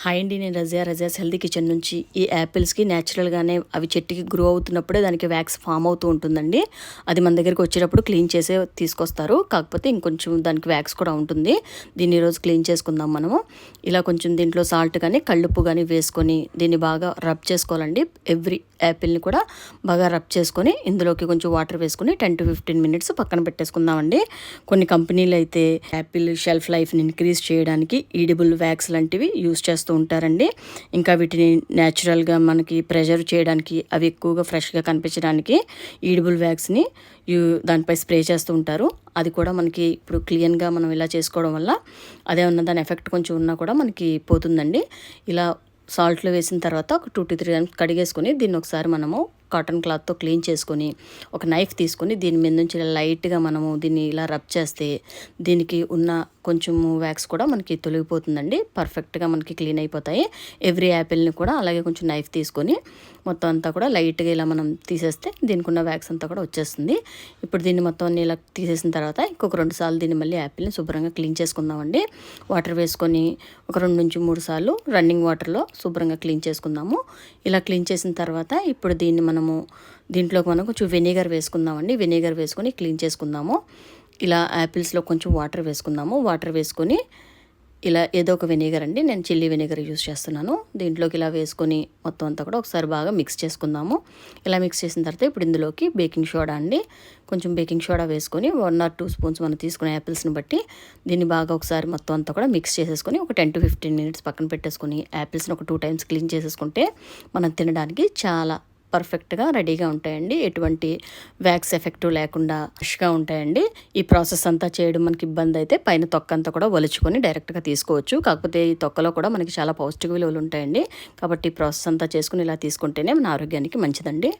Hi అండి, నేను Razia's healthy kitchen నుంచి. ఈ యాపిల్స్కి న్యాచురల్గానే అవి చెట్టుకి గ్రో అవుతున్నప్పుడే దానికి వ్యాక్స్ ఫామ్ అవుతూ ఉంటుందండి. అది మన దగ్గరికి వచ్చేటప్పుడు క్లీన్ చేసే తీసుకొస్తారు. కాకపోతే ఇంకొంచెం దానికి వ్యాక్స్ కూడా ఉంటుంది. దీన్ని ఈరోజు క్లీన్ చేసుకుందాం మనము. ఇలా కొంచెం దీంట్లో సాల్ట్ కానీ కళ్ళుప్పు కానీ వేసుకొని దీన్ని బాగా రబ్ చేసుకోవాలండి. ఎవ్రీ యాపిల్ని కూడా బాగా రబ్ చేసుకొని ఇందులోకి కొంచెం వాటర్ వేసుకొని 10 to 15 minutes పక్కన పెట్టేసుకుందామండి. కొన్ని కంపెనీలు అయితే యాపిల్ షెల్ఫ్ లైఫ్ని ఇంక్రీజ్ చేయడానికి ఈడిబుల్ వ్యాక్స్ లాంటివి యూస్ చేస్తూ ఉంటారండి. ఇంకా వీటిని న్యాచురల్గా మనకి ప్రెజర్వ్ చేయడానికి, అవి ఎక్కువగా ఫ్రెష్గా కనిపించడానికి ఈడిబుల్ వ్యాక్స్ని దానిపై స్ప్రే చేస్తూ ఉంటారు. అది కూడా మనకి ఇప్పుడు క్లీన్గా మనం ఇలా చేసుకోవడం వల్ల అదే ఉన్న దాని ఎఫెక్ట్ కొంచెం ఉన్నా కూడా మనకి పోతుందండి. ఇలా సాల్ట్లో వేసిన తర్వాత ఒక 2 to 3 times కడిగేసుకొని దీన్ని ఒకసారి మనము కాటన్ క్లాత్తో క్లీన్ చేసుకొని ఒక నైఫ్ తీసుకొని దీని మీద నుంచి ఇలా లైట్గా మనము దీన్ని ఇలా రబ్ చేస్తే దీనికి ఉన్న కొంచెం వ్యాక్స్ కూడా మనకి తొలగిపోతుందండి. పర్ఫెక్ట్గా మనకి క్లీన్ అయిపోతాయి. ఎవ్రీ యాపిల్ని కూడా అలాగే కొంచెం నైఫ్ తీసుకొని మొత్తం అంతా కూడా లైట్గా ఇలా మనం తీసేస్తే దీనికి ఉన్న వ్యాక్స్ అంతా కూడా వచ్చేస్తుంది. ఇప్పుడు దీన్ని మొత్తం అన్ని ఇలా తీసేసిన తర్వాత ఇంకొక 2 సార్లు దీన్ని మళ్ళీ యాపిల్ని శుభ్రంగా క్లీన్ చేసుకుందామండి. వాటర్ వేసుకొని ఒక 2 నుంచి 3 సార్లు రన్నింగ్ వాటర్లో శుభ్రంగా క్లీన్ చేసుకుందాము. ఇలా క్లీన్ చేసిన తర్వాత ఇప్పుడు దీన్ని మనము దీంట్లోకి మనం కొంచెం వెనిగర్ వేసుకుందామండి. వెనిగర్ వేసుకొని క్లీన్ చేసుకుందాము. ఇలా యాపిల్స్లో కొంచెం వాటర్ వేసుకుందాము. వాటర్ వేసుకొని ఇలా ఏదో ఒక వెనిగర్ అండి, నేను చిల్లీ వెనిగర్ యూస్ చేస్తున్నాను. దీంట్లోకి ఇలా వేసుకొని మొత్తం అంతా కూడా ఒకసారి బాగా మిక్స్ చేసుకుందాము. ఇలా మిక్స్ చేసిన తర్వాత ఇప్పుడు ఇందులోకి బేకింగ్ సోడా అండి, కొంచెం బేకింగ్ సోడా వేసుకొని 1 or 2 spoons మనం తీసుకునే యాపిల్స్ని బట్టి దీన్ని బాగా ఒకసారి మొత్తం అంతా కూడా మిక్స్ చేసేసుకొని ఒక 10 to 15 minutes పక్కన పెట్టేసుకొని యాపిల్స్ని ఒక 2 times క్లీన్ చేసేసుకుంటే మనం తినడానికి చాలా పర్ఫెక్ట్గా రెడీగా ఉంటాయండి. ఎటువంటి వ్యాక్స్ ఎఫెక్ట్ లేకుండా ఫ్రెష్గా ఉంటాయండి. ఈ ప్రాసెస్ అంతా చేయడం మనకి ఇబ్బంది అయితే పైన తొక్క అంతా కూడా ఒలుచుకొని డైరెక్ట్గా తీసుకోవచ్చు. కాకపోతే ఈ తొక్కలో కూడా మనకి చాలా పౌష్టిక విలువలు ఉంటాయండి. కాబట్టి ఈ ప్రాసెస్ అంతా చేసుకుని ఇలా తీసుకుంటేనే మన ఆరోగ్యానికి మంచిదండి.